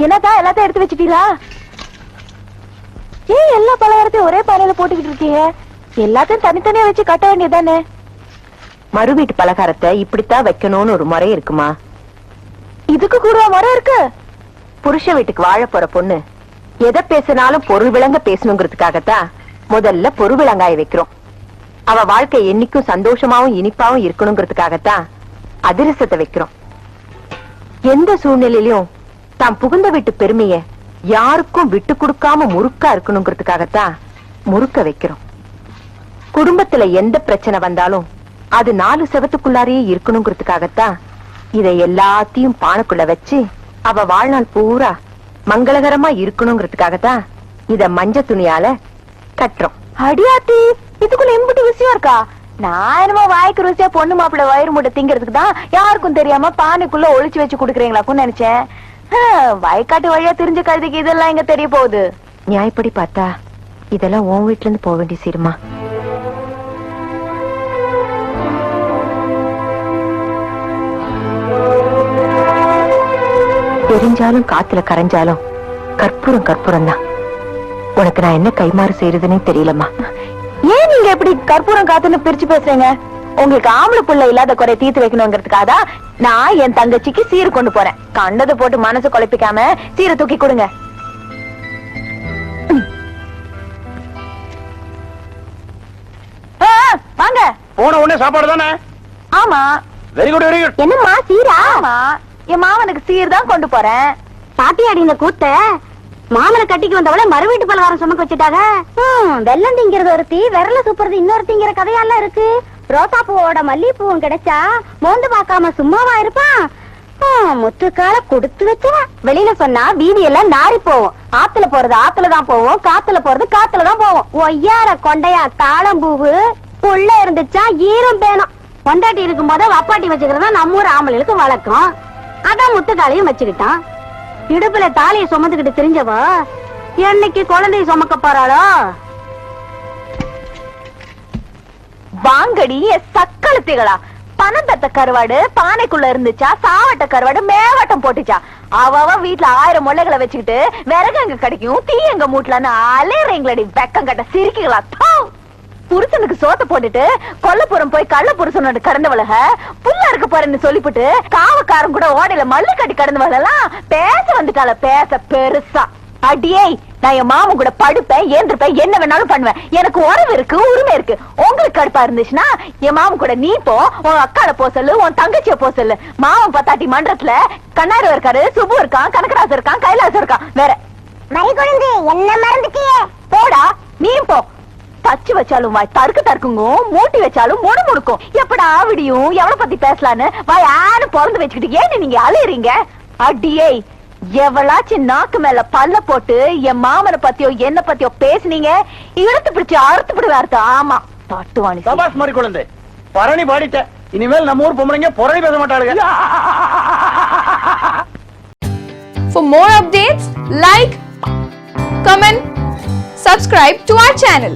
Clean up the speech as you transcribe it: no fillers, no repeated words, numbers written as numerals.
என்னதான் எல்லாத்தையும் எடுத்து வச்சுட்டீங்களா? ஏன் எல்லா பலகாரத்தையும் ஒரே பானையில போட்டுக்கிட்டு இருக்கீங்க? எல்லாத்தையும் தனித்தனியா வச்சு கட்ட வேண்டியதானே? மறு வீட்டு பலகாரத்தை இப்படித்தான் வைக்கணும்னு ஒரு முறை இருக்குமா? இதுக்கு கூட முறை இருக்கு? புருஷ வீட்டுக்கு வாழ போற பொண்ணு எதை பேசினாலும் பொருள் விளங்க பேசணுங்கிறதுக்காகத்தான் முதல்ல பொருள் விளங்காய வைக்கிறோம். அவ வாழ்க்கை என்னைக்கும் சந்தோஷமாவும் இனிப்பாவும் இருக்கணுங்கிறதுக்காகத்தான் அதிரசத்தை வைக்கிறோம். எந்த சூழ்நிலையிலும் தாம் புகுந்த வீட்டு பெருமைய யாருக்கும் விட்டு கொடுக்காம முறுக்கா இருக்கணுங்கிறதுக்காகத்தான் முறுக்க வைக்கிறோம். குடும்பத்துல எந்த பிரச்சனை வந்தாலும் அது 4 செவத்துக்குள்ளாரையே இருக்கணுங்கிறதுக்காகத்தான் இதை எல்லாத்தையும் பானைக்குள்ள வச்சு அவ வாழ்நாள் பூரா மங்களகரமா இருக்கணுங்கிறதுக்காகத்தான் இத மஞ்ச துணியால கட்டுறோம். அடியாத்தி, இதுக்குள்ள எம்பிட்டு விஷயம் இருக்கா? நான் என்னமோ வாய்க்கு ருசியா பொண்ணு மாப்பிள்ள வயிறு மூட்டை திங்கிறதுக்கு தான் யாருக்கும் தெரியாம பானைக்குள்ள ஒளிச்சு வச்சு குடுக்கறீங்களாக்கும் நினைச்சேன். வயக்காட்டு வழியா தெரிஞ்ச கழுதிக்கு இதெல்லாம் எங்க தெரிய போகுது? நியாயப்படி பார்த்தா இதெல்லாம் உன் வீட்டுல இருந்து போக வேண்டிய சீருமா. தெரிஞ்சாலும் காத்துல கரைஞ்சாலும் கற்பூரம் கற்பூரம் தான். உனக்கு நான் என்ன கைமாறு செய்யறதுன்னு தெரியலம்மா. ஏன் நீங்க எப்படி கற்பூரம் காத்துன்னு பிரிச்சு பேசுறீங்க? உங்களுக்கு ஆம்பளை புள்ள இல்லாத குறை தீர்த்து வைக்கணுங்கிறதுக்காக நான் என் தங்கச்சிக்கு சீர் கொண்டு போறேன். கண்டதை போட்டு மனசு குழப்பிக்காம சீரை தூக்கி கொடுங்க. வாங்க. போன உடனே சாப்பாடு தானே? ஆமா. Very good very good. என்னம்மா சீரா? ஆமா, என் மாமனுக்கு சீர் தான் கொண்டு போறேன். பாட்டியாடி இந்த கூத்த மாமனை கட்டிக்கு வந்தவள மறு வீட்டு பலகாரம் சுமக்க வச்சுட்டாங்க. வெள்ளம் திங்கிறது ஒருத்தி, விரல சூப்பறது இன்னொருத்திங்கிற கதையெல்லாம் இருக்கு. ரோசா பூவோட மல்லிகைப்பூவும் கிடைச்சா மோந்து பார்க்காம சும்மாவா இருப்பான்? முத்துக்கால கொடுத்து வச்சுவான். வெளியில சொன்னா வீதி எல்லாம் நாரி போவோம். ஆத்துல போறது ஆத்துலதான் போவோம், காத்துல போறது காத்துலதான் போவோம். ஒய்யார கொண்டையா தாளம்பூவு புள்ள இருந்துச்சா ஈரம் பேணும். கொண்டாட்டி இருக்கும் போத வப்பாட்டி வச்சுக்கிறதா நம்ம ஊர் ஆம்பளைகளுக்கு வழக்கம். அதான் முத்துக்காலையும் வச்சுக்கிட்டான். இடுப்புல தாலியை சுமந்துக்கிட்டு தெரிஞ்சவ என்னைக்கு குழந்தைய சுமக்க போறாளோ? வாங்கடி சக்களத்திகளா. பணம் பெத்த கருவாடு பானைக்குள்ள இருந்துச்சா, சாவட்ட கருவாடு மேவாட்டம் போட்டுச்சா. அவ வீட்டுல 1000 முள்ளைகளை வச்சுக்கிட்டு விறகு எங்க கிடைக்கும், தீ எங்க மூட்டலான்னு அலையறீங்களடி வெக்கம் கட்ட சிரிக்குகளா. புருஷனுக்கு சோத்த போட்டுட்டு கொல்லப்புறம் போய் கள்ள புருஷனோட கடந்தவளக புல்ல இருக்க போறேன்னு சொல்லிவிட்டு காவக்காரன் கூட ஓடையில மல்லு கட்டி கடந்தவளெல்லாம் பேச வந்துட்டால. பேச பெருசா. அடியே, நான் என் மாமன் கூட படுப்பேன், ஏந்திருப்பேன், என்ன வேணாலும் பண்ணுவேன். எனக்கு உறவு இருக்கு, உரிமை இருக்கு. உங்களுக்கு கடுப்பா இருந்துச்சுன்னா என் மாமன் கூட நீ போ, உன் அக்கால போ சொல்லு, உன் தங்கச்சிய போ சொல்லு. மாமன் பத்தாட்டி மன்றத்துல கண்ணாரு இருக்காரு, சுப்பு இருக்கான், கனகராசு இருக்கான், கைலாசம் இருக்கான். வேற மறிகுழந்து என்ன மறந்துட்டியே? போடா நீ போ. தச்சு வச்சாலும் வாய் தருக்கு தருக்குங்கும், மூட்டி வச்சாலும் முடு முடுக்கும். எப்படா விடியும், எவ்வளவு பத்தி பேசலான்னு வாய் ஆனு பிறந்து வச்சுக்கிட்டு ஏன்னு நீங்க அலையறீங்க? அடியே, எவளாச்சும் நாக்கு மேல பல்ல போட்டு என் மாமனை பத்தியோ என்ன பத்தியோ பேசுனீங்க, இழுத்து பிடிச்சு அறுத்து விடுவார்த்த. ஆமா தட்டுவாணி. சபாஸ் மாதிரி குழந்தை பரணி பாடிட்ட. இனிமேல் நம்ம ஊர் பொம்பளைங்க புரணி பேச மாட்டாளுங்க. For more updates, like, comment, subscribe to our channel.